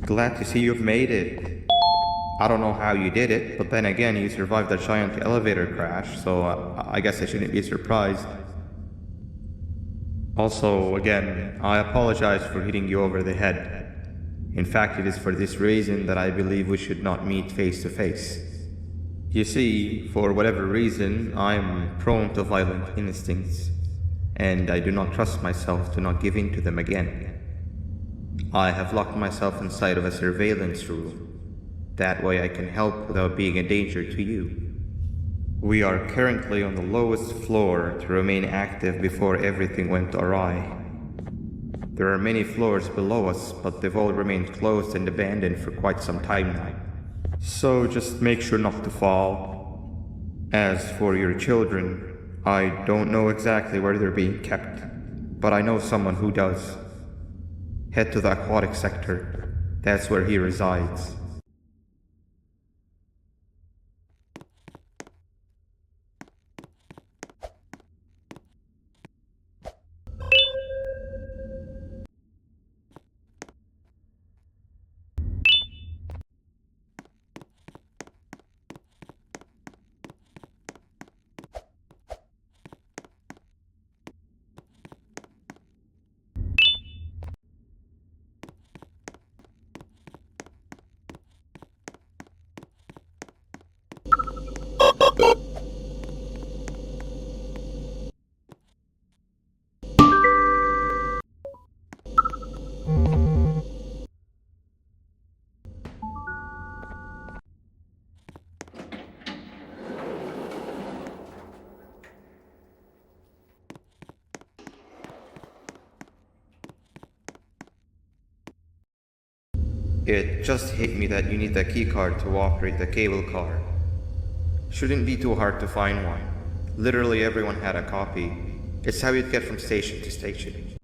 Glad to see you've made it. I don't know how you did it, but then again, you survived a giant elevator crash, so I guess I shouldn't be surprised. Also, again, I apologize for hitting you over the head. In fact, it is for this reason that I believe we should not meet face to face. You see, for whatever reason, I am prone to violent instincts, and I do not trust myself to not give in to them again. I have locked myself inside of a surveillance room. That way I can help without being a danger to you. We are currently on the lowest floor to remain active before everything went awry. There are many floors below us, but they've all remained closed and abandoned for quite some time now. So just make sure not to fall. As for your children, I don't know exactly where they're being kept, but I know someone who does. Head to the aquatic sector. That's where he resides. It just hit me that you need the keycard to operate the cable car. Shouldn't be too hard to find one. Literally everyone had a copy. It's how you'd get from station to station.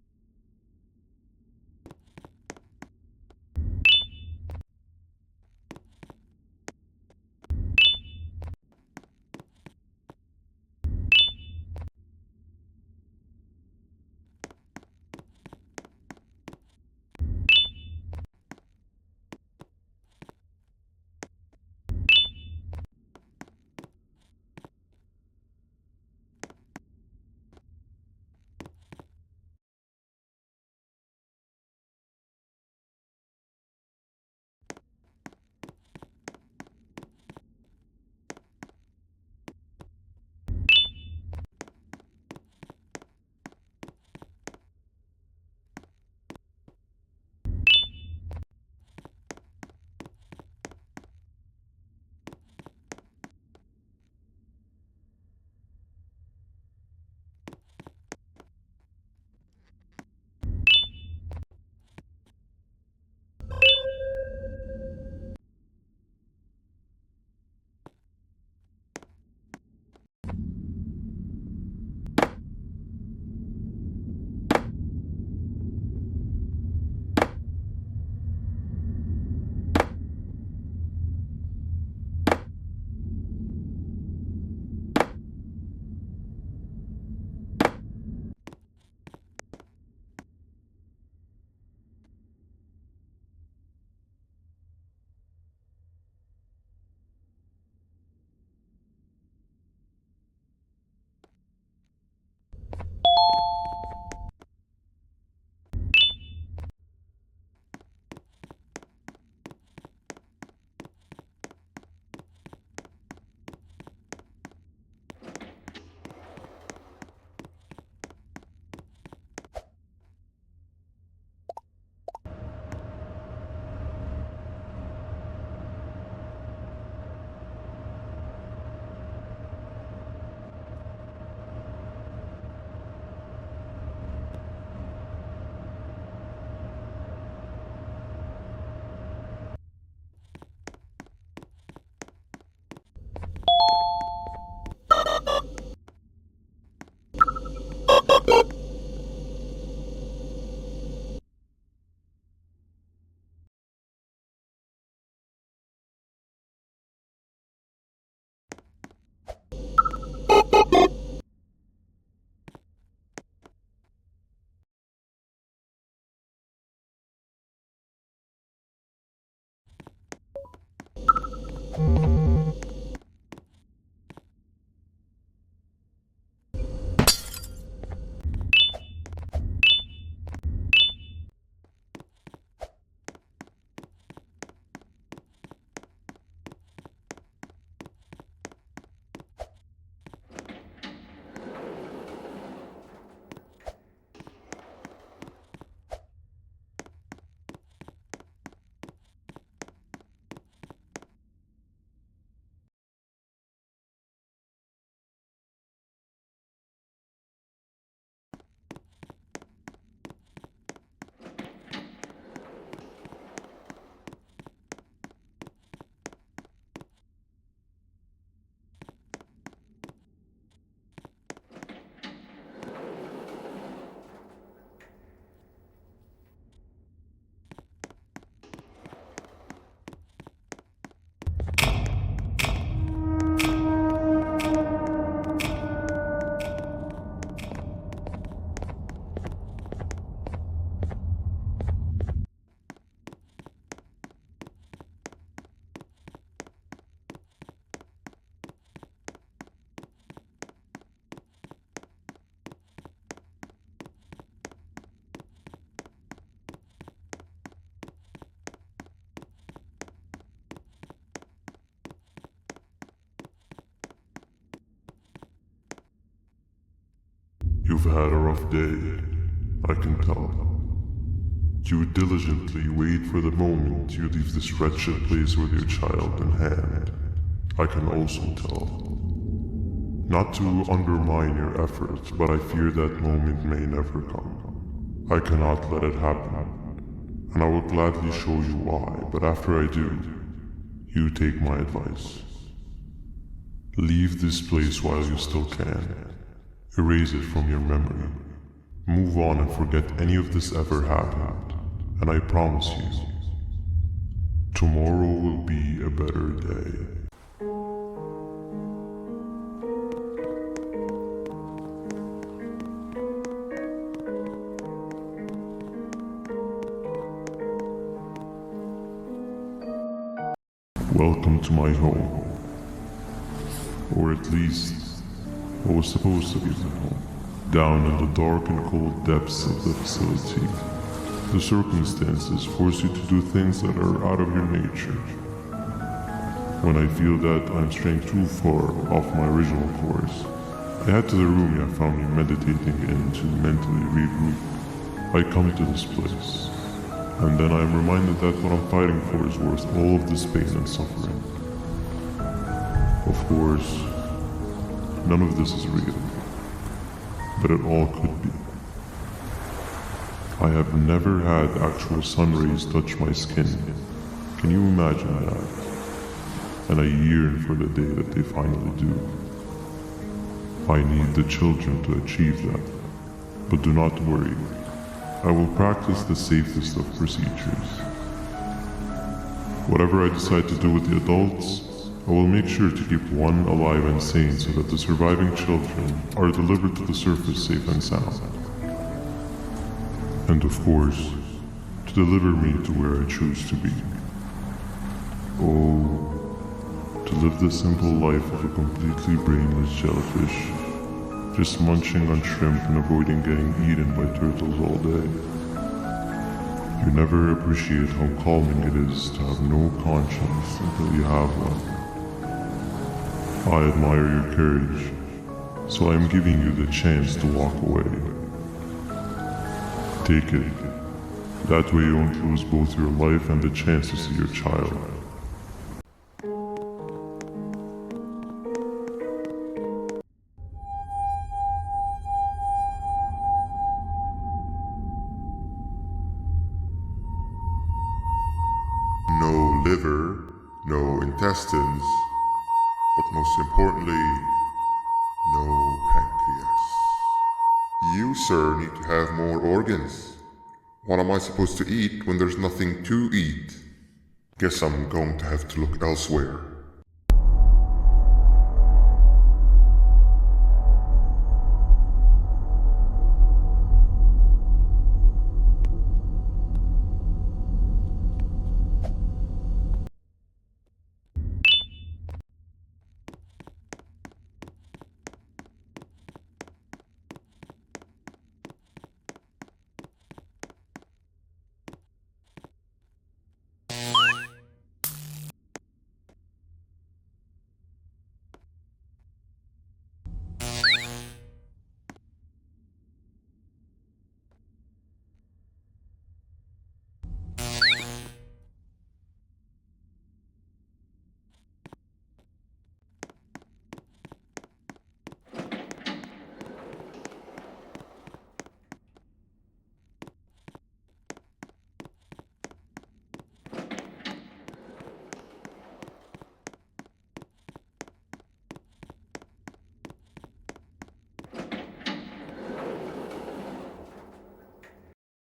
You've had a rough day, I can tell. You diligently wait for the moment you leave this wretched place with your child in hand. I can also tell. Not to undermine your efforts, but I fear that moment may never come. I cannot let it happen, and I will gladly show you why, but after I do, you take my advice. Leave this place while you still can. Erase it from your memory. Move on and forget any of this ever happened, and I promise you, tomorrow will be a better day. Welcome to my home. Or at least, what was supposed to be the home. Down in the dark and cold depths of the facility, the circumstances force you to do things that are out of your nature. When I feel that I'm straying too far off my original course, I head to the room you found me meditating in to mentally regroup. I come to this place, and then I am reminded that what I'm fighting for is worth all of this pain and suffering. Of course, none of this is real, but it all could be. I have never had actual sun rays touch my skin. Can you imagine that? And I yearn for the day that they finally do. I need the children to achieve that, but do not worry. I will practice the safest of procedures. Whatever I decide to do with the adults, I will make sure to keep one alive and sane so that the surviving children are delivered to the surface safe and sound. And of course, to deliver me to where I choose to be. Oh, to live the simple life of a completely brainless jellyfish, just munching on shrimp and avoiding getting eaten by turtles all day. You never appreciate how calming it is to have no conscience until you have one. I admire your courage, so I am giving you the chance to walk away. Take it. That way you won't lose both your life and the chance to see your child. No liver, no intestines, but most importantly, no pancreas. You, sir, need to have more organs. What am I supposed to eat when there's nothing to eat? Guess I'm going to have to look elsewhere.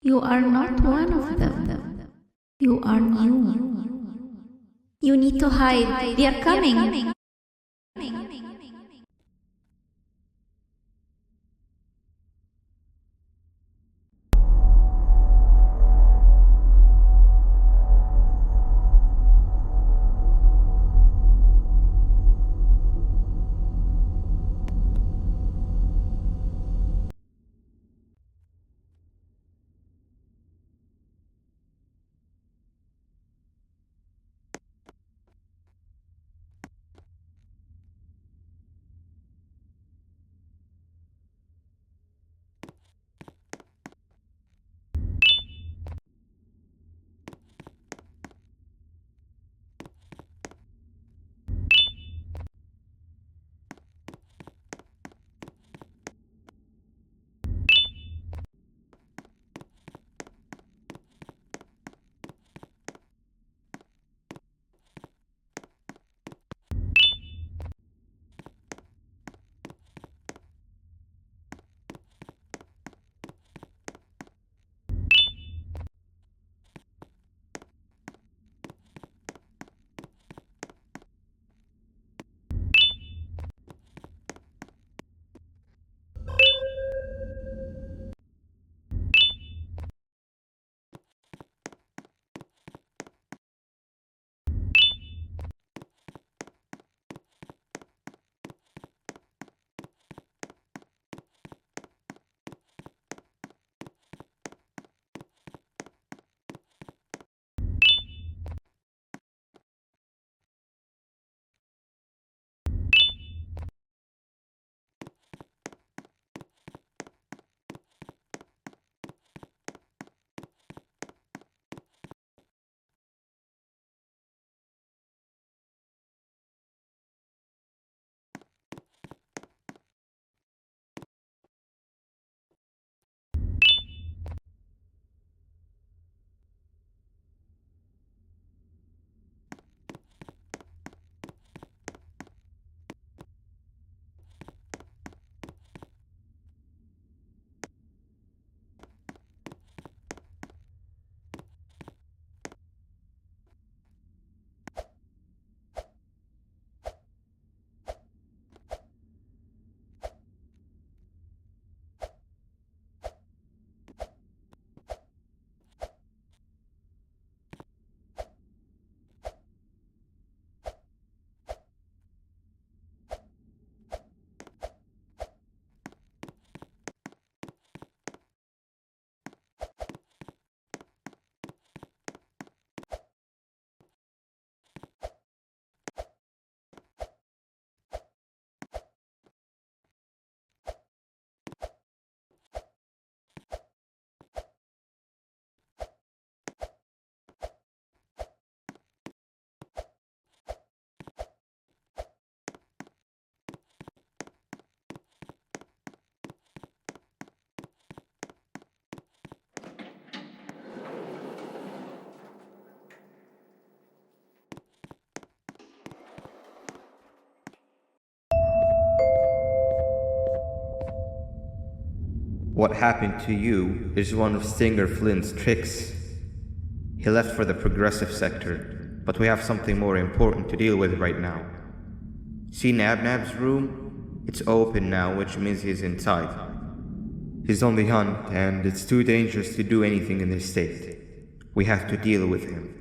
You are not one of them. You are new. You need to hide. They are coming. What happened to you is one of Stinger Flynn's tricks. He left for the progressive sector, but we have something more important to deal with right now. See Nabnab's room? It's open now, which means he's inside. He's on the hunt, and it's too dangerous to do anything in this state. We have to deal with him.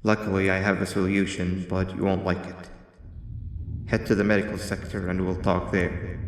Luckily, I have a solution, but you won't like it. Head to the medical sector and we'll talk there.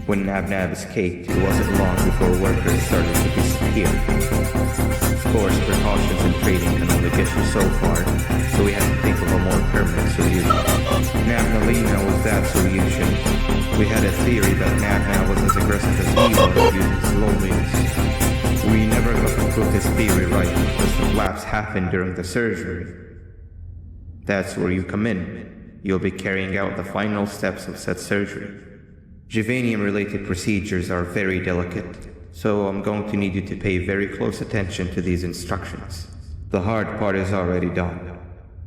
When Nabnab escaped, it wasn't long before workers started to disappear. Of course, precautions and trading can only get you so far, so we had to think of a more permanent solution. Nabnalina was that solution. We had a theory that Nabnab was as aggressive as he was due to his loneliness. We never got to prove this theory right because the collapse happened during the surgery. That's where you come in. You'll be carrying out the final steps of said surgery. Juvenium-related procedures are very delicate, so I'm going to need you to pay very close attention to these instructions. The hard part is already done.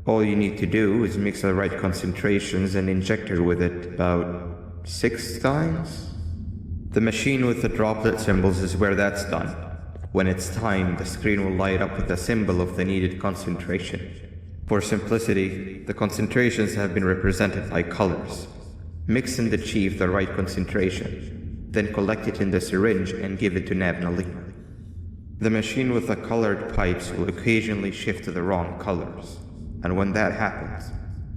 All you need to do is mix the right concentrations and inject her with it about 6 times. The machine with the droplet symbols is where that's done. When it's time, the screen will light up with the symbol of the needed concentration. For simplicity, the concentrations have been represented by colors. Mix and achieve the right concentration, then collect it in the syringe and give it to Nabnalina. The machine with the colored pipes will occasionally shift to the wrong colors, and when that happens,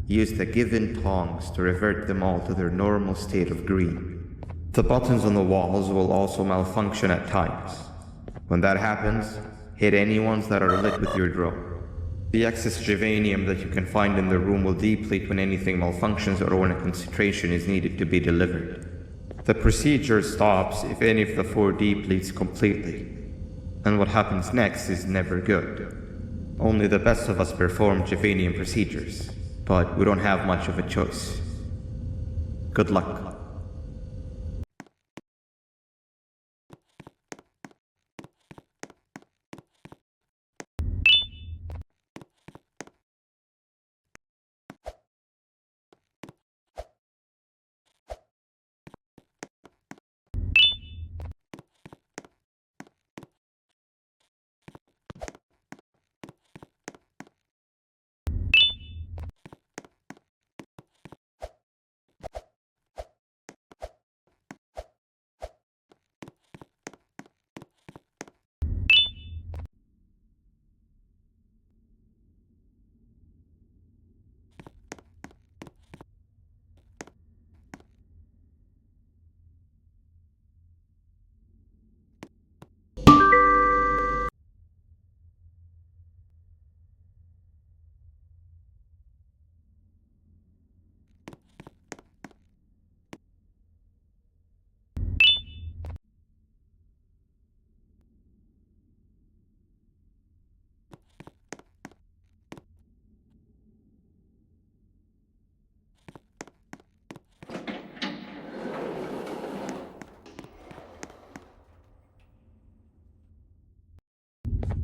use the given tongs to revert them all to their normal state of green. The buttons on the walls will also malfunction at times. When that happens, hit any ones that are lit with your drone. The excess juvenium that you can find in the room will deplete when anything malfunctions or when a concentration is needed to be delivered. The procedure stops if any of the 4 depletes completely, and what happens next is never good. Only the best of us perform juvenium procedures, but we don't have much of a choice. Good luck.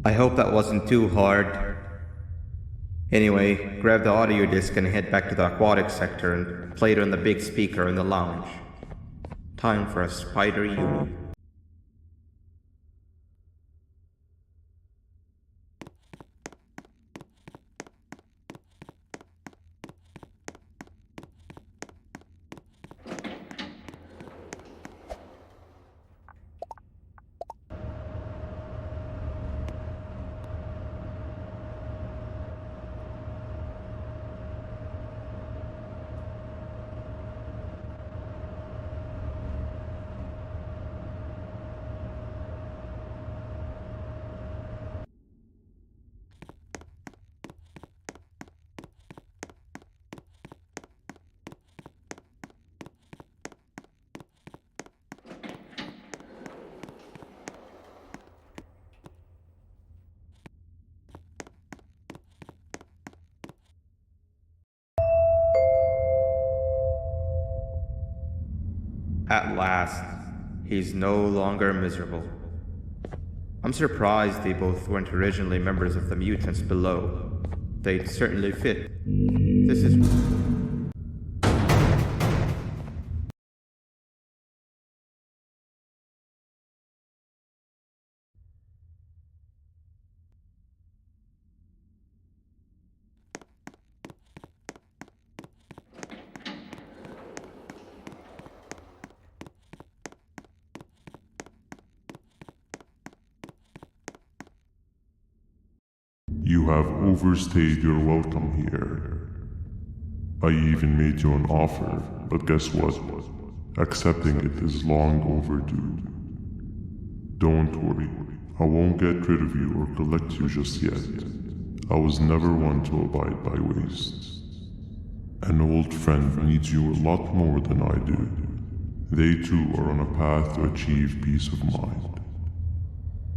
I hope that wasn't too hard. Anyway, grab the audio disc and head back to the aquatic sector and play it on the big speaker in the lounge. Time for a spider union. At last, he's no longer miserable. I'm surprised they both weren't originally members of the mutants below. They'd certainly fit. This is... You have overstayed your welcome here. I even made you an offer, but guess what? Accepting it is long overdue. Don't worry, I won't get rid of you or collect you just yet. I was never one to abide by waste. An old friend needs you a lot more than I do. They too are on a path to achieve peace of mind.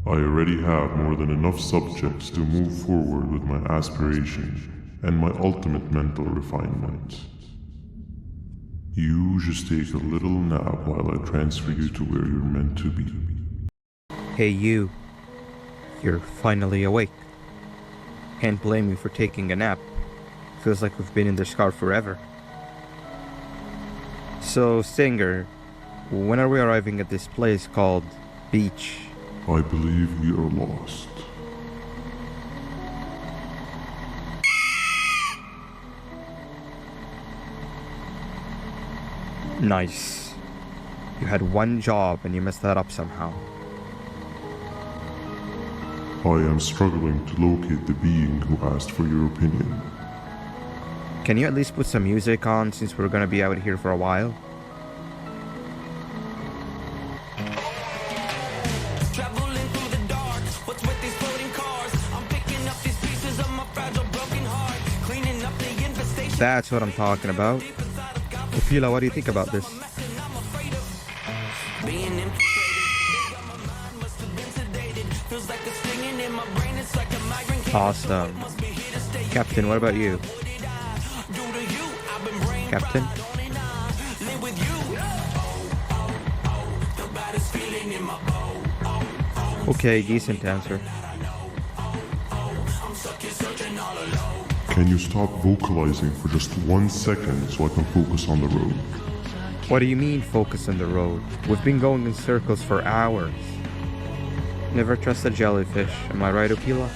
I already have more than enough subjects to move forward with my aspiration and my ultimate mental refinement. You just take a little nap while I transfer you to where you're meant to be. Hey you. You're finally awake. Can't blame you for taking a nap. Feels like we've been in this car forever. So, Singer, when are we arriving at this place called Beach? I believe we are lost. Nice. You had one job and you messed that up somehow. I am struggling to locate the being who asked for your opinion. Can you at least put some music on since we're gonna be out here for a while? Traveling through the dark, what's with these floating cars? I'm picking up these pieces of my fragile broken heart, cleaning up the infestation. That's what I'm talking about. Opila, what do you think about this? Being infiltrated, my mind must have been sedated. Feels like a stinging in my brain, it's like a migraine. Awesome. Captain, what about you? Captain? Okay, decent answer. Can you stop vocalizing for just 1 second so I can focus on the road? What do you mean focus on the road? We've been going in circles for hours. Never trust a jellyfish, am I right, Opila?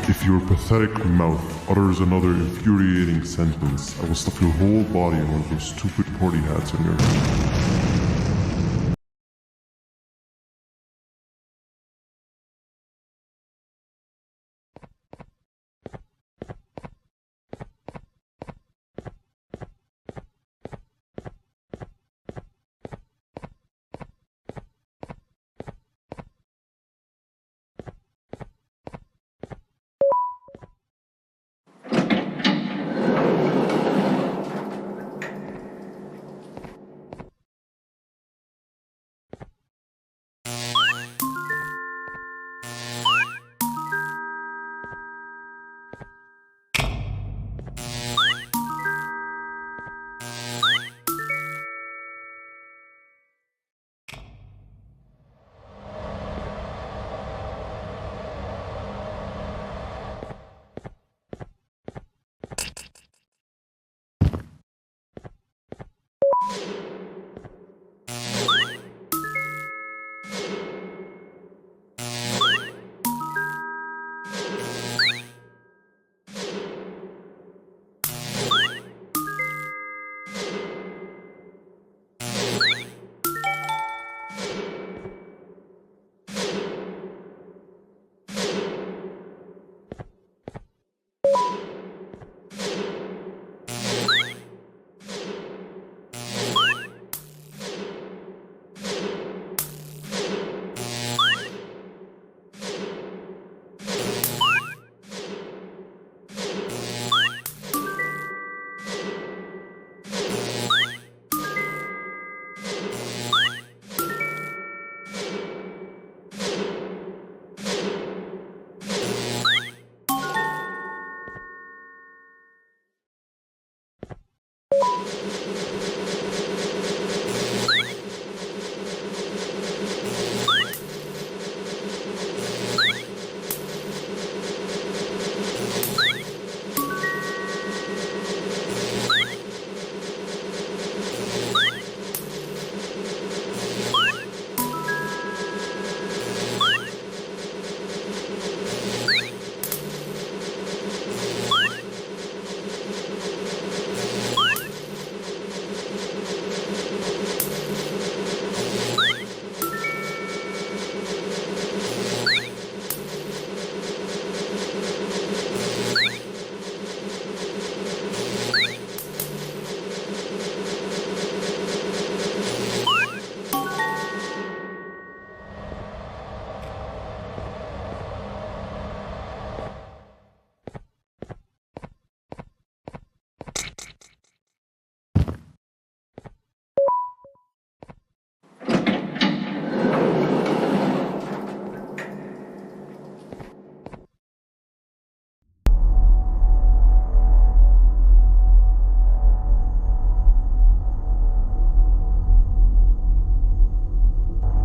If your pathetic mouth utters another infuriating sentence, I will stuff your whole body in one of those stupid party hats on your head.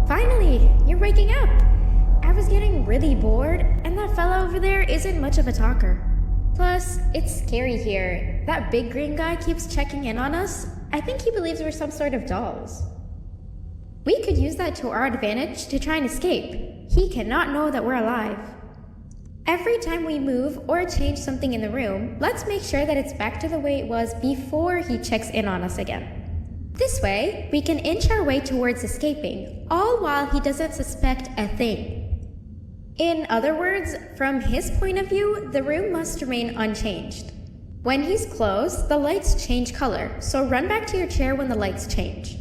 Finally, you're waking up. I was getting really bored, and that fella over there isn't much of a talker. Plus, it's scary here. That big green guy keeps checking in on us. I think he believes we're some sort of dolls. We could use that to our advantage to try and escape. He cannot know that we're alive. Every time we move or change something in the room, let's make sure that it's back to the way it was before he checks in on us again. This way, we can inch our way towards escaping, all while he doesn't suspect a thing. In other words, from his point of view, the room must remain unchanged. When he's close, the lights change color, so run back to your chair when the lights change.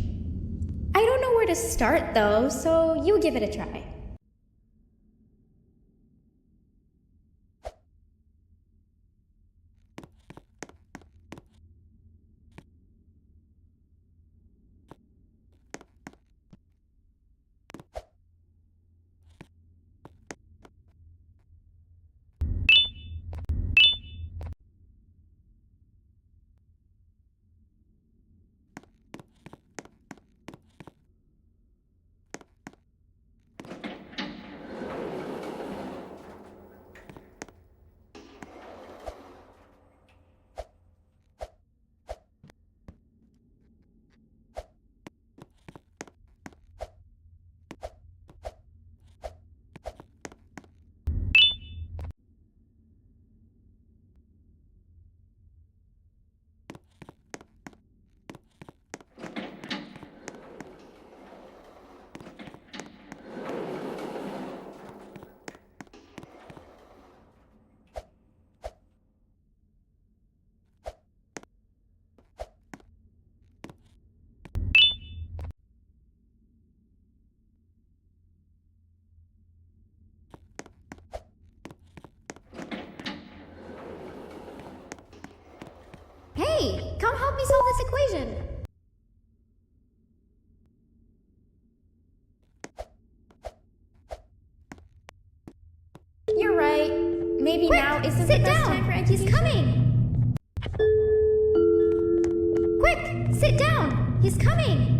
I don't know where to start though, so you give it a try. Hey, come help me solve this equation. You're right. Maybe Quick, now isn't sit the best down. time for education. He's coming. Quick, sit down. He's coming.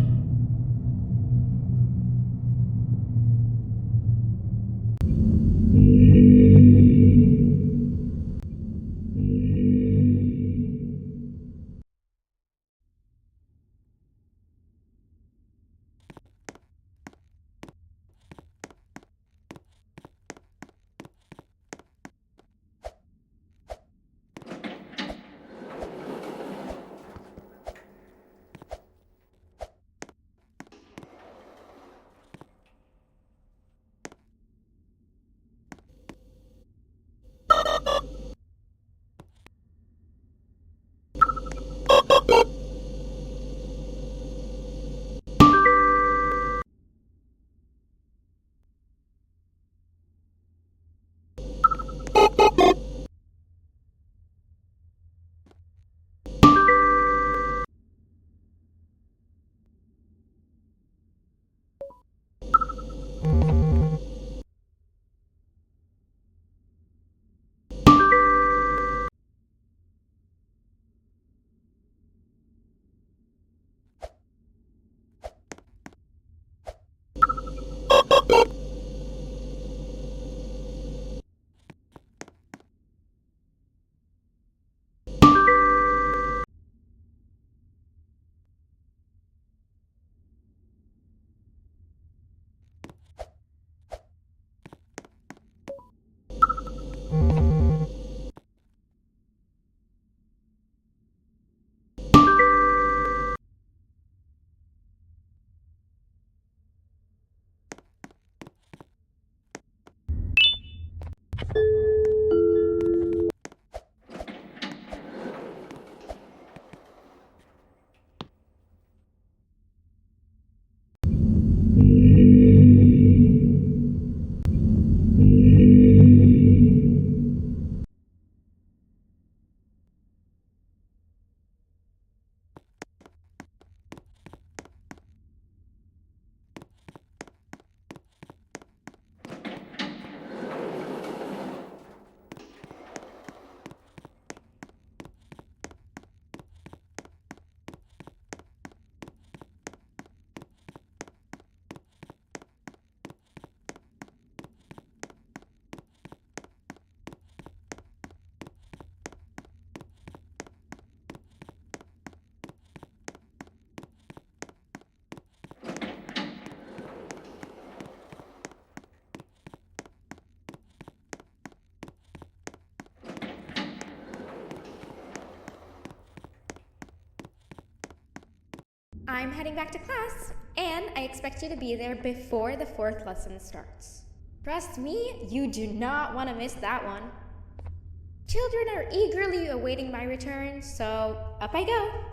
I'm heading back to class, and I expect you to be there before the fourth lesson starts. Trust me, you do not want to miss that one. Children are eagerly awaiting my return, so up I go.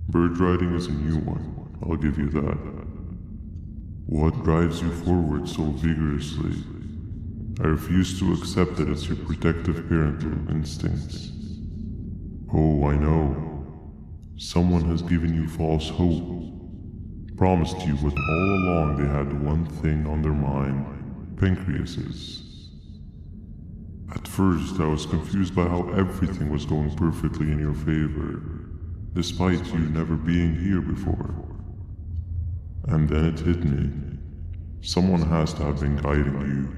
Bird riding is a new one, I'll give you that. What drives you forward so vigorously? I refuse to accept that it's your protective parental instincts. Oh, I know. Someone has given you false hope. Promised you when all along they had one thing on their mind, pancreases. At first, I was confused by how everything was going perfectly in your favor, despite you never being here before. And then it hit me. Someone has to have been guiding you.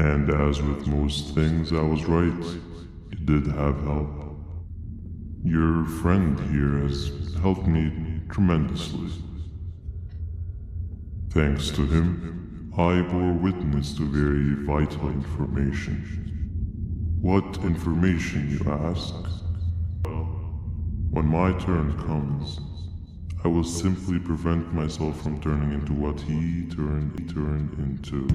And as with most things, I was right. You did have help. Your friend here has helped me tremendously. Thanks to him, I bore witness to very vital information. What information, you ask? When my turn comes, I will simply prevent myself from turning into what he turned into.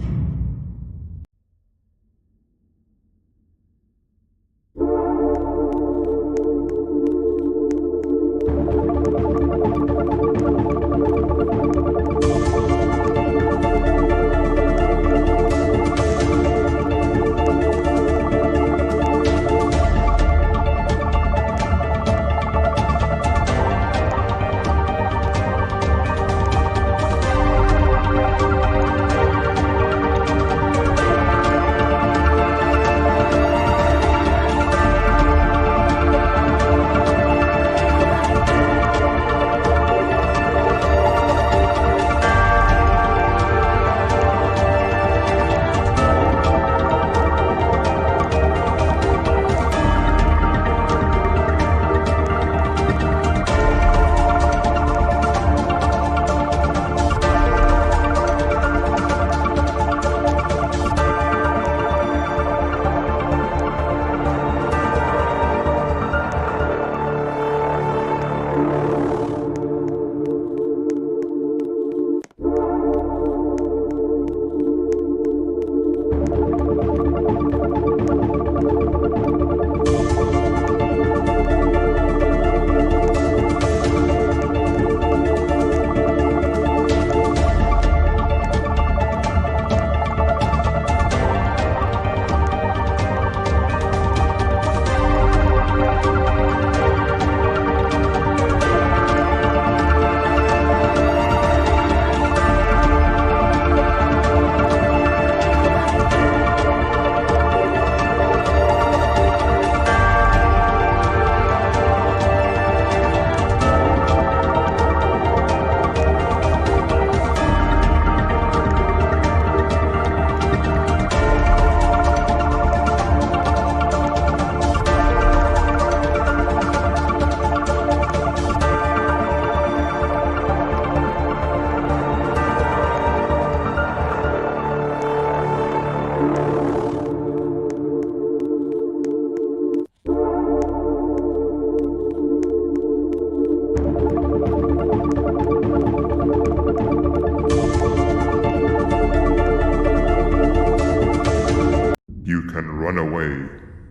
Run away,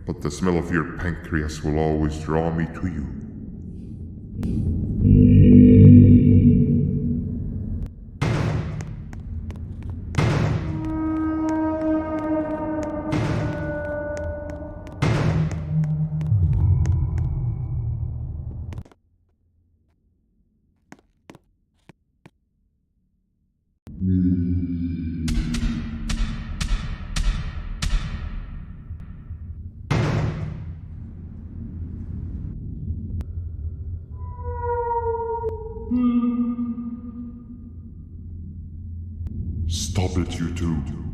but the smell of your pancreas will always draw me to you. Stop it, you two.